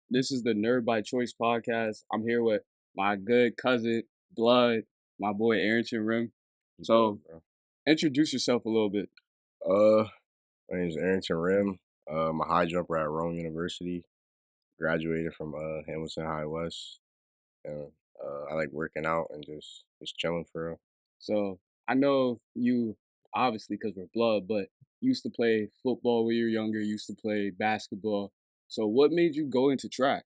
This is the Nerd by Choice podcast. I'm here with my good cousin, Blood, my boy Arrington. What's up, So bro? introduce yourself a little bit. Uh, my name is Arrington. I'm a high jumper at Rome University. Graduated from Hamilton High West, and I like working out and just chilling for real. So I know you obviously because we're blood, but you used to play football when you were younger. You used to play basketball. So what made you go into track?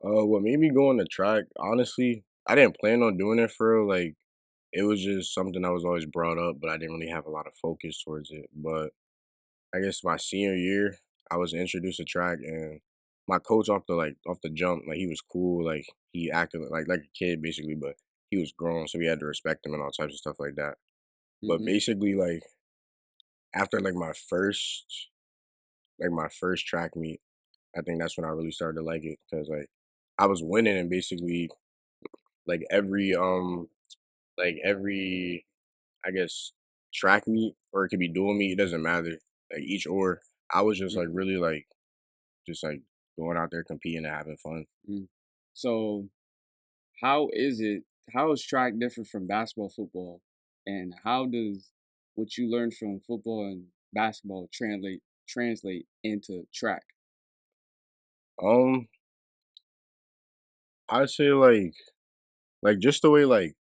What made me go on the track? Honestly, I didn't plan on doing it for real. Like, it was just something that was always brought up, but I didn't really have a lot of focus towards it. But I guess my senior year, I was introduced to track, and my coach off the jump, like he was cool, like he acted like a kid basically, but he was grown, so we had to respect him and all types of stuff like that. But Hmm. basically, like after like my first track meet, I think that's when I really started to like it because like I was winning and basically like every I guess track meet or it could be dual meet, it doesn't matter. Like each or I was just like really like just like going out there competing and having fun. So how is it? How is track different from basketball, football, and how does what you learn from football and basketball translate into track? Um, I'd say like just the way like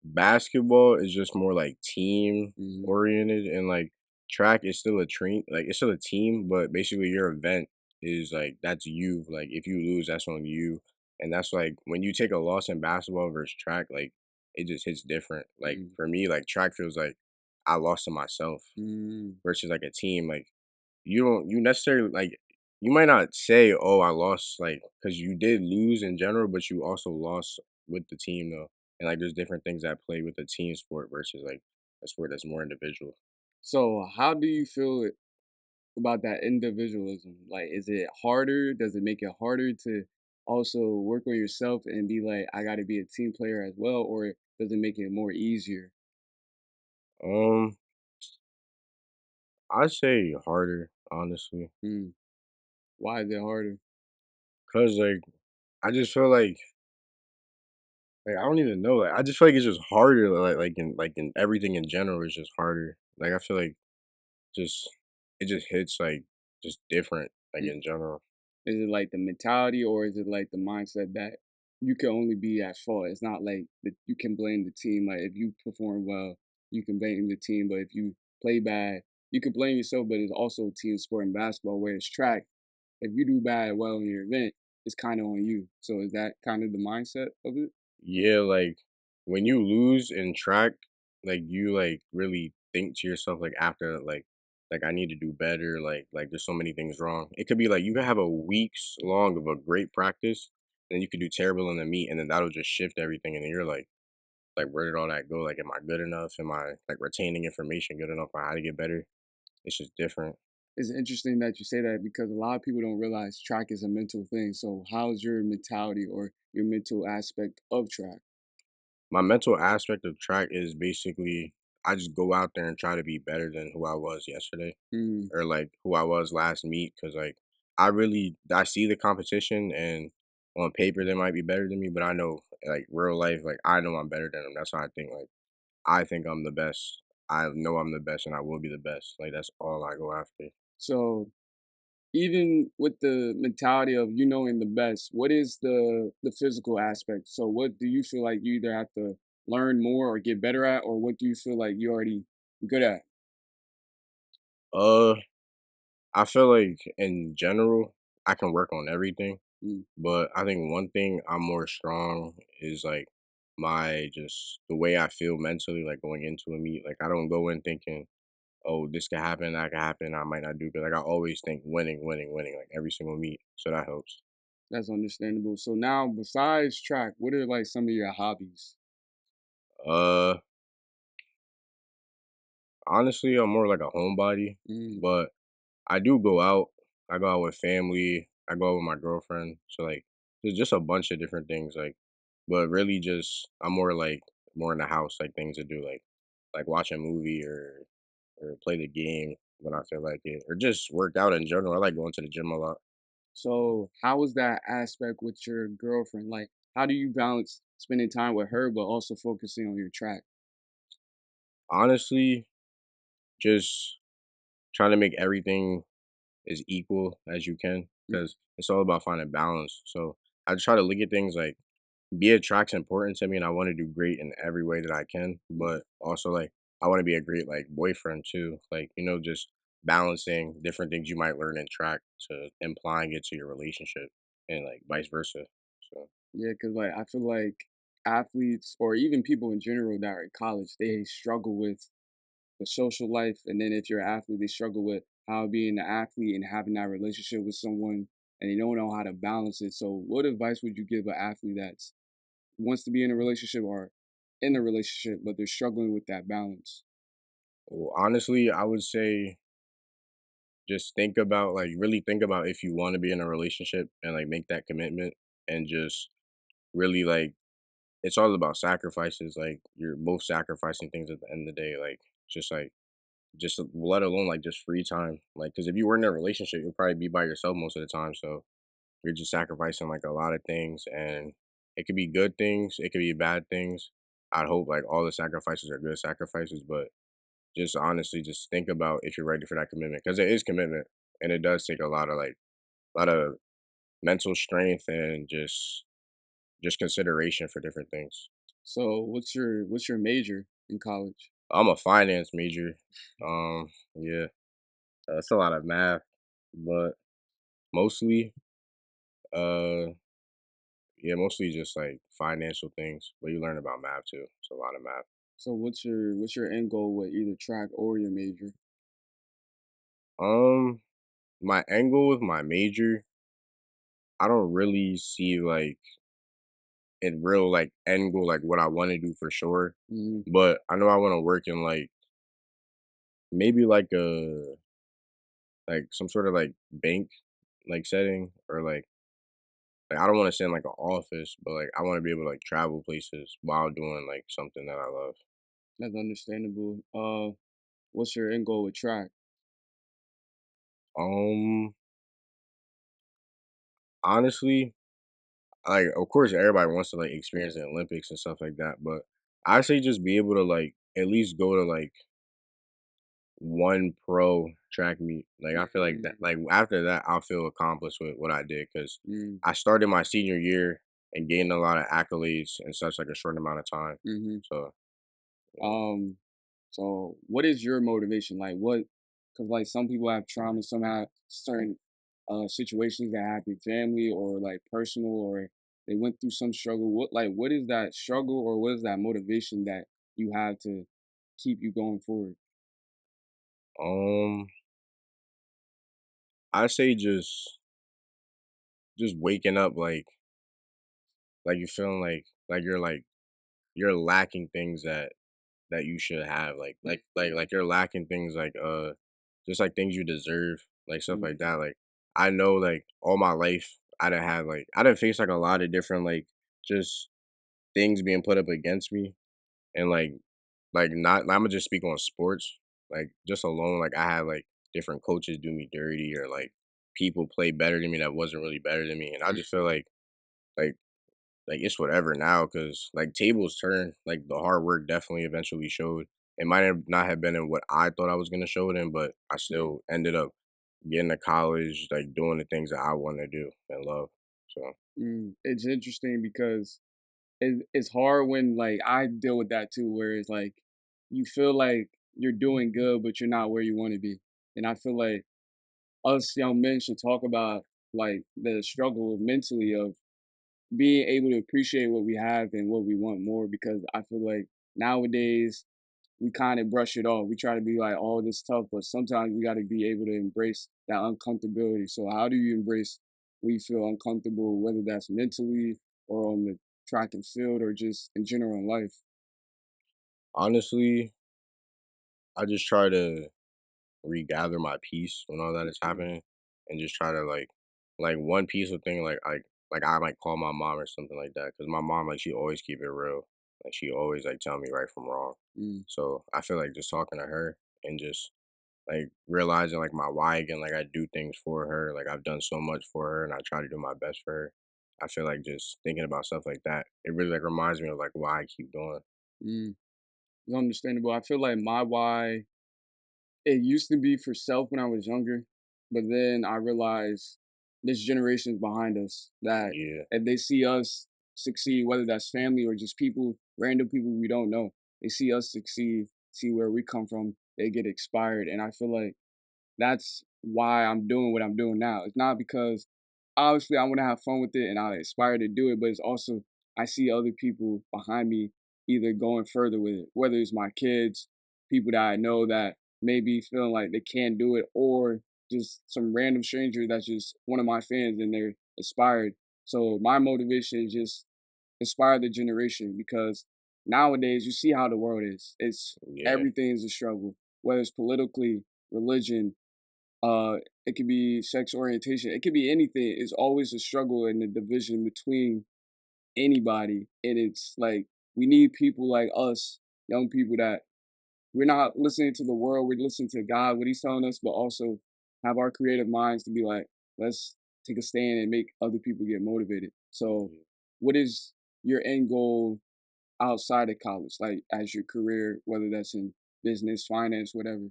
basketball is just more like team Hmm. oriented and like track is still a train like it's still a team, but basically your event is like that's you. Like if you lose, that's on you. And that's like when you take a loss in basketball versus track, like it just hits different. Like Mm. for me, like track feels like I lost to myself Mm. versus like a team. Like you necessarily like you might not say, "Oh, I lost," like because you did lose in general, but you also lost with the team though. And like there's different things that play with a team sport versus like a sport that's more individual. So how do you feel about that individualism? Like, is it harder? Does it make it harder to also work on yourself and be like, I got to be a team player as well, or does it make it more easier? Um, I'd say harder, honestly, Mm. Why is it harder? cause like I just feel like I don't even know. Like I just feel like it's just harder. Like in everything in general is just harder. Like I feel like just it just hits like just different. Like in general. Is it like the mentality or is it like the mindset that you can only be at fault? It's not like that you can blame the team. Like if you perform well, you can blame the team, but if you play bad, you can blame yourself. But it's also a team sport in basketball, where it's track. If you do well in your event, it's kind of on you. So is that kind of the mindset of it? Yeah, like when you lose in track, like you like really think to yourself like after like I need to do better, like there's so many things wrong. It could be like you could have a weeks long of a great practice, and you could do terrible in the meet, and then that'll just shift everything, and then you're like where did all that go? Like am I good enough? Am I like retaining information good enough on how to get better? It's just different. It's interesting that you say that because a lot of people don't realize track is a mental thing. So how's your mentality or your mental aspect of track? My mental aspect of track is basically I just go out there and try to be better than who I was yesterday Mm. or like who I was last meet because like I see the competition and on paper they might be better than me, but I know like real life like I know I'm better than them. That's why I think I'm the best. I know I'm the best and I will be the best. Like that's all I go after. So even with the mentality of you knowing the best, what is the physical aspect? So what do you feel like you either have to learn more or get better at, or what do you feel like you already good at? Uh, I feel like in general I can work on everything. Mm. But I think one thing I'm more strong is like my just the way I feel mentally, like going into a meet. Like I don't go in thinking, oh, this could happen, that could happen, I might not do good. Like I always think winning, winning, winning, like every single meet. So that helps. That's understandable. So now, besides track, what are like some of your hobbies? Uh Honestly, I'm more like a homebody, Mm. but I do go out. I go out with family. I go out with my girlfriend. So like there's just a bunch of different things. Like but really just I'm more like more in the house, like things to do, like watch a movie or play the game when I feel like it, or just work out in general. I like going to the gym a lot. So, how is that aspect with your girlfriend? Like, how do you balance spending time with her, but also focusing on your track? Honestly, just trying to make everything as equal as you can Mm, because it's all about finding balance. So I try to look at things like be a track's important to me and I want to do great in every way that I can, mm. but also like I want to be a great like boyfriend too. Like, just balancing different things you might learn in track to implying it to your relationship and like vice versa. So Yeah, because like I feel like athletes or even people in general that are in college, they struggle with the social life, and then if you're an athlete, they struggle with how being an athlete and having that relationship with someone, and they don't know how to balance it. So, what advice would you give an athlete that wants to be in a relationship or in a relationship, but they're struggling with that balance? well, honestly, I would say just think about like really think about if you want to be in a relationship and like make that commitment and just really like it's all about sacrifices. Like you're both sacrificing things at the end of the day. Just like just let alone like just free time. Like because if you were in a relationship, you'll probably be by yourself most of the time. So you're just sacrificing like a lot of things, and it could be good things, it could be bad things. I'd hope like all the sacrifices are good sacrifices, but just honestly, just think about if you're ready for that commitment because it is commitment, and it does take a lot of mental strength and just consideration for different things. So, what's your major in college? I'm a finance major. Yeah, that's a lot of math, but mostly, uh, yeah, mostly just like financial things. But you learn about math too. It's a lot of math. So, what's your end goal with either track or your major? Um, my angle with my major, I don't really see like in real like end goal like what I want to do for sure. Mm, But I know I want to work in like maybe like some sort of like bank like setting or like I don't want to sit in like an office, but like I want to be able to like travel places while doing like something that I love. that's understandable. What's your end goal with track? Um, honestly, like of course everybody wants to like experience the Olympics and stuff like that, but I say just be able to like at least go to like one pro track meet. Like I feel like that Mm, like after that I'll feel accomplished with what I did because mm, I started my senior year and gained a lot of accolades in such like a short amount of time. mhm. So yeah. Um, so what is your motivation? Like what, because like some people have trauma, some have certain situations that happen family or like personal or they went through some struggle. What is that struggle or what is that motivation that you have to keep you going forward? um I say just waking up like you feeling like you're lacking things that you should have like you're lacking things like just like things you deserve like stuff Mm, like that like I know like all my life I didn't face like a lot of different like just things being put up against me and like not Imma just speak on sports like just alone like I had like different coaches do me dirty or like people play better than me that wasn't really better than me and I just feel like like, it's whatever now, cause like, tables turn, like, the hard work definitely eventually showed. It might have not have been in what I thought I was gonna show it in, but I mm, still ended up getting to college, like, doing the things that I wanna do and love, so It's interesting because it's hard when like I deal with that too, where it's like you feel like you're doing good, but you're not where you want to be. And I feel like us young men should talk about like the struggle mentally of being able to appreciate what we have and what we want more because I feel like nowadays we kind of brush it off. We try to be like, oh, this tough, but sometimes we got to be able to embrace that uncomfortability. So, how do you embrace when you feel uncomfortable, whether that's mentally or on the track and field or just in general in life? honestly, I just try to regather my peace when all that is Mhm. happening and just try to, like, one peaceful thing, like, I might call my mom or something like that, cause my mom, like, she always keep it real. Like, she always, like, tell me right from wrong. Mm, So, I feel like just talking to her and just like realizing like my why again, like I do things for her, like I've done so much for her and I try to do my best for her. I feel like just thinking about stuff like that, it really like reminds me of like why I keep going. Mm, it's understandable. I feel like my why, it used to be for self when I was younger, but then I realized this generation's behind us that Yeah, if they see us succeed, whether that's family or just people, random people we don't know, they see us succeed, see where we come from, they get inspired. And I feel like that's why I'm doing what I'm doing now. It's not because obviously I want to have fun with it and I aspire to do it, but it's also I see other people behind me either going further with it, whether it's my kids, people that I know that maybe feeling like they can't do it, or just some random stranger that's just one of my fans and they're inspired. So my motivation is just inspire the generation because nowadays you see how the world is. It's yeah, everything is a struggle, whether it's politically, religion, uh, it could be sex orientation. It could be anything. It's always a struggle and a division between anybody. And it's like we need people like us, young people that we're not listening to the world, we're listening to God, what He's telling us, but also have our creative minds to be like, let's take a stand and make other people get motivated. So, yeah. what is your end goal outside of college, like as your career, whether that's in business, finance, whatever?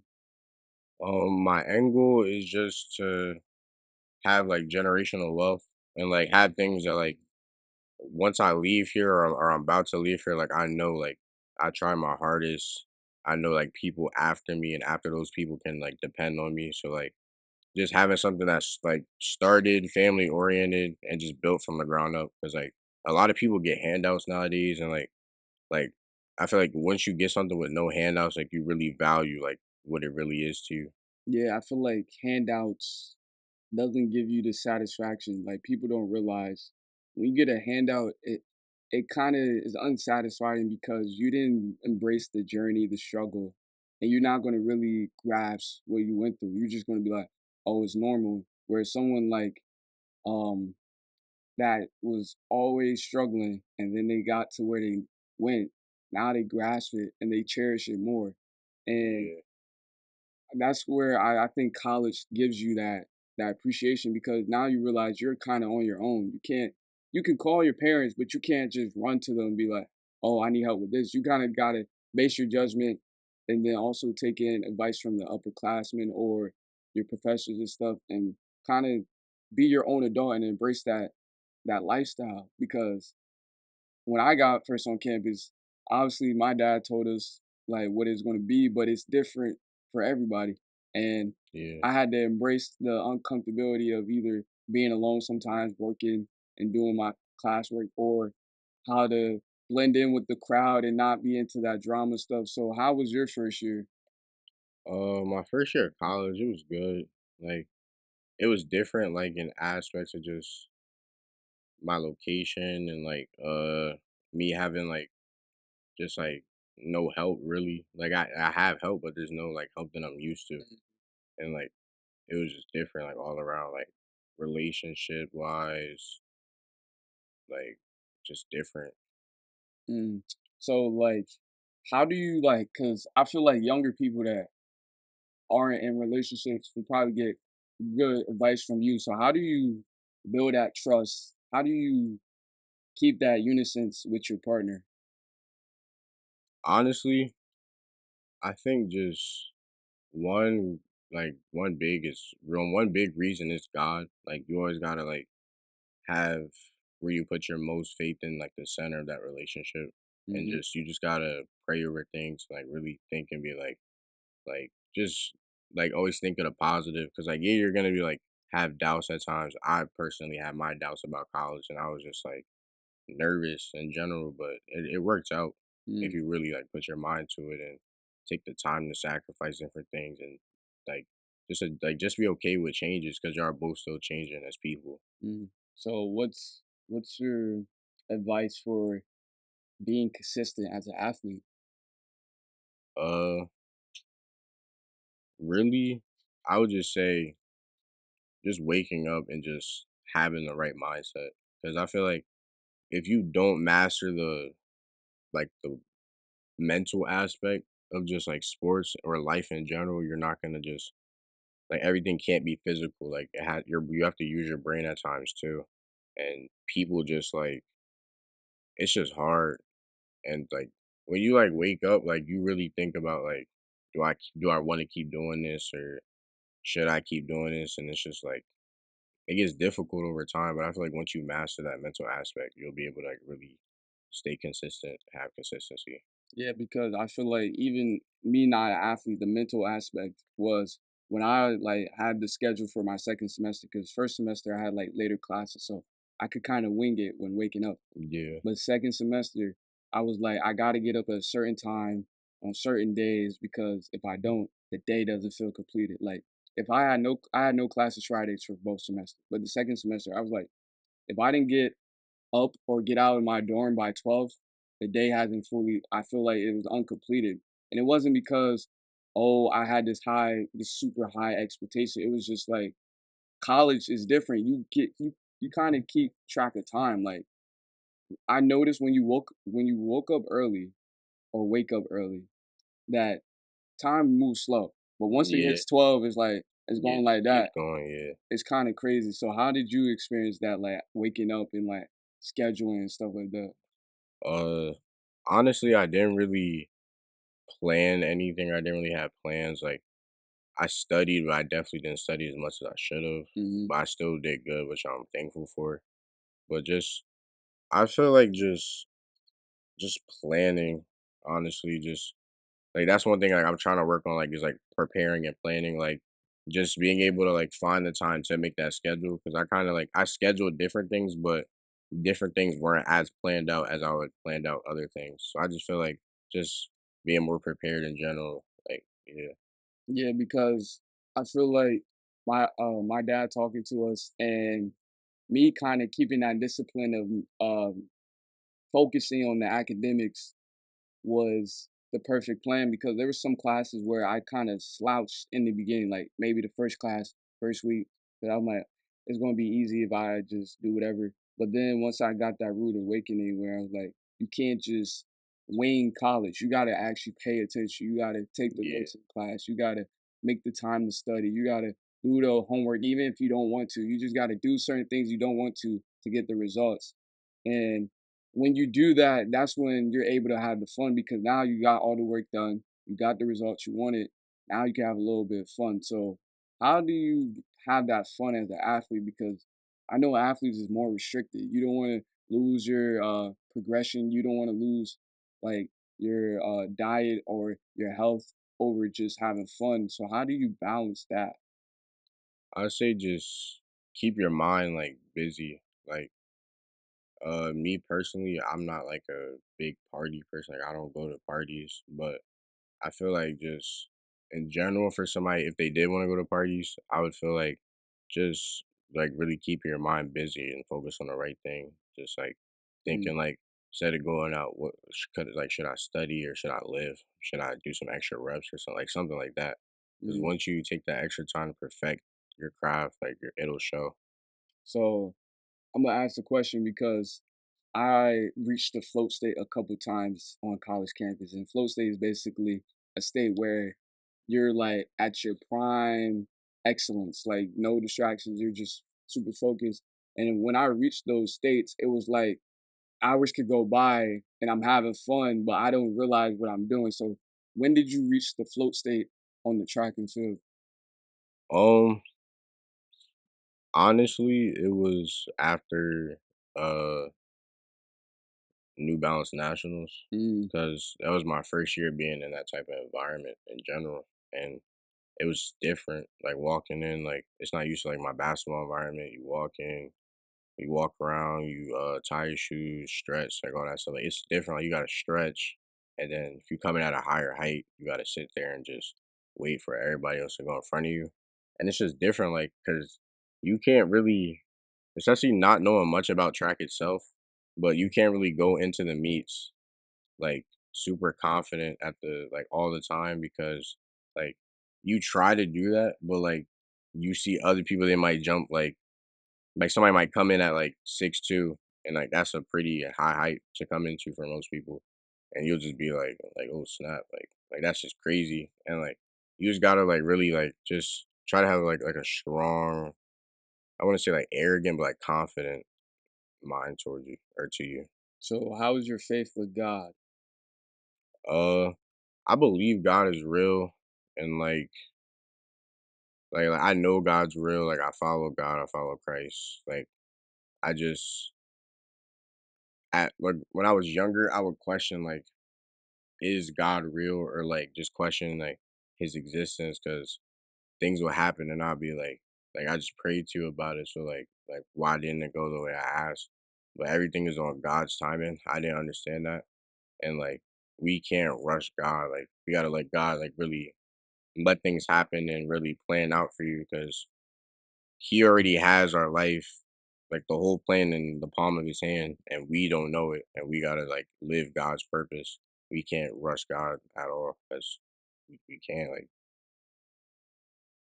My end goal is just to have like generational wealth and like have things that like once I leave here or I'm about to leave here, like I know like I try my hardest. I know like people after me and after those people can like depend on me. So like just having something that's like started family oriented and just built from the ground up. Cause like a lot of people get handouts nowadays and like I feel like once you get something with no handouts, like you really value like what it really is to you. Yeah, I feel like handouts doesn't give you the satisfaction. Like people don't realize when you get a handout, it kind of is unsatisfying because you didn't embrace the journey, the struggle, and you're not going to really grasp what you went through. You're just going to be like, "Oh, it's normal." Whereas someone like um that was always struggling and then they got to where they went, now they grasp it and they cherish it more. And Yeah. that's where I think college gives you that appreciation because now you realize you're kind of on your own. You can call your parents, but you can't just run to them and be like, "Oh, I need help with this." You kind of gotta base your judgment and then also take in advice from the upperclassmen or your professors and stuff, and kind of be your own adult and embrace that lifestyle because when I got first on campus, obviously my dad told us like what it's going to be, but it's different for everybody. And Yeah. I had to embrace the uncomfortability of either being alone sometimes, working and doing my classwork, or how to blend in with the crowd and not be into that drama stuff. So, how was your first year? My first year of college, it was good. Like it was different, like in aspects of just my location and like me having like just like no help really. Like I have help, but there's no like help that I'm used to. And like it was just different, like all around, like relationship wise, like just different. Mm. So, like, how do you like? Because I feel like younger people that aren't in relationships will probably get good advice from you. So how do you build that trust? How do you keep that unison with your partner? Honestly, I think just one one big reason is God. Like you always gotta like have where you put your most faith in like the center of that relationship and Hmm. just you just gotta pray over things, like really think and be just like always think of the positive because like yeah, you're gonna be like have doubts at times. I personally had my doubts about college and I was just like nervous in general, but it works out if Mm, you really like put your mind to it and take the time to sacrifice different things and like just be okay with changes because you are both still changing as people. mm. So what's your advice for being consistent as an athlete? Uh, really, I would just say just waking up and just having the right mindset because I feel like if you don't master the mental aspect, of just like sports or life in general, you're not gonna just like everything can't be physical. Like you have to use your brain at times too. And people just like it's just hard. And like when you like wake up, like you really think about like, do I want to keep doing this or should I keep doing this? And it's just like it gets difficult over time. But I feel like once you master that mental aspect, you'll be able to like really stay consistent, have consistency. Yeah, because I feel like even me not an athlete, the mental aspect was when I like had the schedule for my second semester. Because first semester I had like later classes, so I could kind of wing it when waking up. Yeah, But second semester, I was like, I got to get up at a certain time on certain days because if I don't, the day doesn't feel completed. Like if I had no classes Fridays for both semesters, but the second semester I was like, if I didn't get up or get out of my dorm by 12, the day hasn't fully, I feel like it was uncompleted. And it wasn't because, oh, I had this super high expectation. It was just like college is different. You kind of keep track of time. Like I noticed when you woke up early or wake up early, that time moves slow. But once it yeah, hits 12, it's like it's yeah. going like Keeps that. going. Yeah. It's kind of crazy. So how did you experience that, like waking up and like scheduling and stuff like that? Uh, Honestly, I didn't really plan anything. I didn't really have plans. Like I studied, but I definitely didn't study as much as I should have. Mhm. But I still did good, which I'm thankful for. But just I feel like just planning, honestly, just like that's one thing like I'm trying to work on like is like preparing and planning, like just being able to like find the time to make that schedule because I kind of like I scheduled different things, but different things weren't as planned out as I would planned out other things. So I just feel like just being more prepared in general, like yeah, Yeah, because I feel like my dad talking to us and me kind of keeping that discipline of focusing on the academics was the perfect plan because there were some classes where I kind of slouched in the beginning, like maybe the first class, first week, but I'm like, it's gonna be easy if I just do whatever. But then once I got that rude awakening where I was like, you can't just wing college. You gotta actually pay attention. You gotta take the yeah. notes in class. You gotta make the time to study. You gotta do the homework, even if you don't want to. You just gotta do certain things you don't want to get the results. And when you do that, that's when you're able to have the fun because now you got all the work done, you got the results you wanted. Now you can have a little bit of fun. So, how do you have that fun as an athlete? Because I know athletes is more restricted. You don't want to lose your progression. You don't want to lose like your diet or your health over just having fun. So, how do you balance that? I say just keep your mind like busy, like me personally, I'm not like a big party person. Like I don't go to parties, but I feel like just in general for somebody, if they did want to go to parties, I would feel like just like really keeping your mind busy and focus on the right thing. Just like Mm, thinking like instead of going out, what could like should I study or should I live? Should I do some extra reps or something like that? Because mm. once you take that extra time to perfect your craft, like it'll show. So, I'm gonna ask the question because I reached the float state a couple times on college campus, and float state is basically a state where you're like at your prime excellence, like no distractions. You're just super focused. And when I reached those states, it was like hours could go by and I'm having fun, but I don't realize what I'm doing. So, when did you reach the float state on the track and field? Um, Honestly, it was after uh New Balance Nationals Mm, because that was my first year being in that type of environment in general, and it was different. Like walking in, like it's not used to like my basketball environment. You walk in, you walk around, you tie your shoes, stretch, like all that stuff. Like it's different. Like you gotta stretch, and then if you come in at a higher height, you gotta sit there and just wait for everybody else to go in front of you, and it's just different. Like because you can't really, especially not knowing much about track itself, but you can't really go into the meets like super confident at the like all the time because like you try to do that, but like you see other people they might jump like somebody might come in at like 6'2", and like that's a pretty high height to come into for most people. and you'll just be like, oh snap, like that's just crazy, and like you just gotta like really like just try to have like a strong, I want to say like arrogant but like confident mind towards you or to you. So how is your faith with God? Uh, I believe God is real, and like I know God's real. Like I follow God, I follow Christ. Like I just at like when I was younger, I would question like, is God real, or like just question like His existence, because things will happen, and I'll be like I just prayed to you about it, so like why didn't it go the way I asked? But everything is on God's timing. I didn't understand that, and like we can't rush God. Like we gotta let God like really let things happen and really plan out for you, because He already has our life, like the whole plan in the palm of His hand, and we don't know it, and we gotta like live God's purpose. We can't rush God at all, because we can't like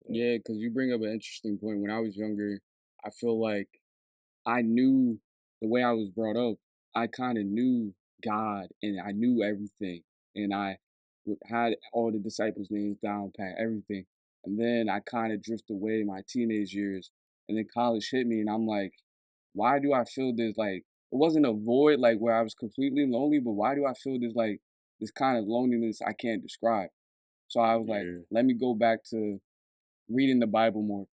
yeah. Yeah, because you bring up an interesting point. When I was younger, I feel like I knew the way I was brought up, I kind of knew God and I knew everything. And had all the disciples' names down pat, everything. And then I kind of drift away in my teenage years. And then college hit me, and I'm like, why do I feel this like, it wasn't a void like where I was completely lonely, but why do I feel this like, this kind of loneliness I can't describe? So I was like, Yeah. let me go back to reading the Bible more,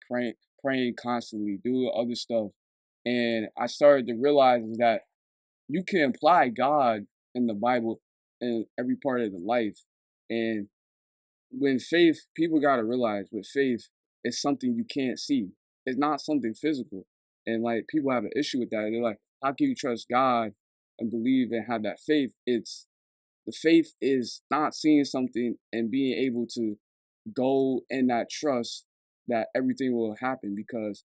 praying constantly, doing other stuff. And I started to realize that you can apply God in the Bible in every part of the life. And when faith, people gotta realize with faith, it's something you can't see. It's not something physical. And like people have an issue with that. They're like, how can you trust God and believe and have that faith? It's the faith is not seeing something and being able to go in that trust that everything will happen because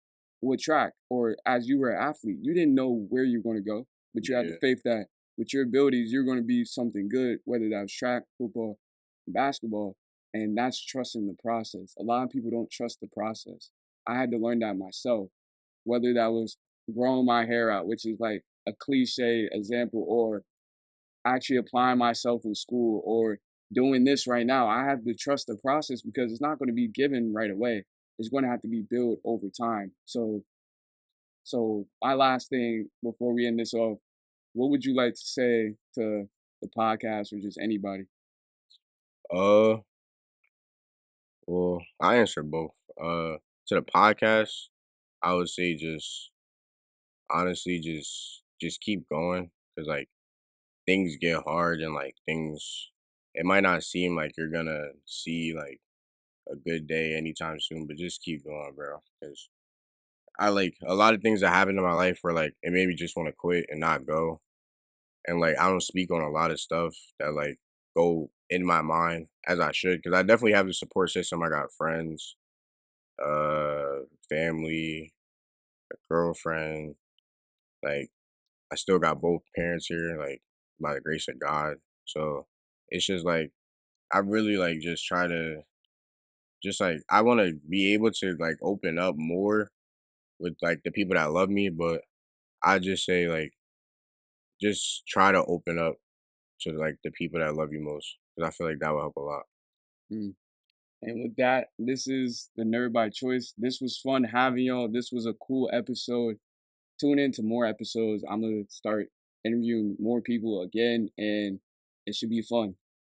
with track or as you were an athlete, you didn't know where you're going to go, but you had the Yeah. faith that with your abilities, you're going to be something good, whether that was track, football, basketball, and that's trusting the process. A lot of people don't trust the process. I had to learn that myself, whether that was growing my hair out, which is like a cliche example, or actually applying myself in school or doing this right now. I have to trust the process because it's not going to be given right away. It's going to have to be built over time. So my last thing before we end this off, what would you like to say to the podcast or just anybody? Uh, well, I answer both. To the podcast, I would say just honestly, just keep going, because like things get hard, and like things, it might not seem like you're gonna see like a good day anytime soon, but just keep going, bro. Because I like a lot of things that happened in my life where like it made me just want to quit and not go, and like I don't speak on a lot of stuff that like go in my mind as I should, because I definitely have a support system. I got friends, family, a girlfriend. Like I still got both parents here, like by the grace of God. So it's just like I really like just try to just like I want to be able to like open up more with like the people that love me, but I just say like just try to open up to like the people that love you most, because I feel like that will help a lot. Mm. And with that, this is the Nerd by Choice. This was fun having y'all. This was a cool episode. Tune in to more episodes. I'm gonna start interviewing more people again, and it should be fun.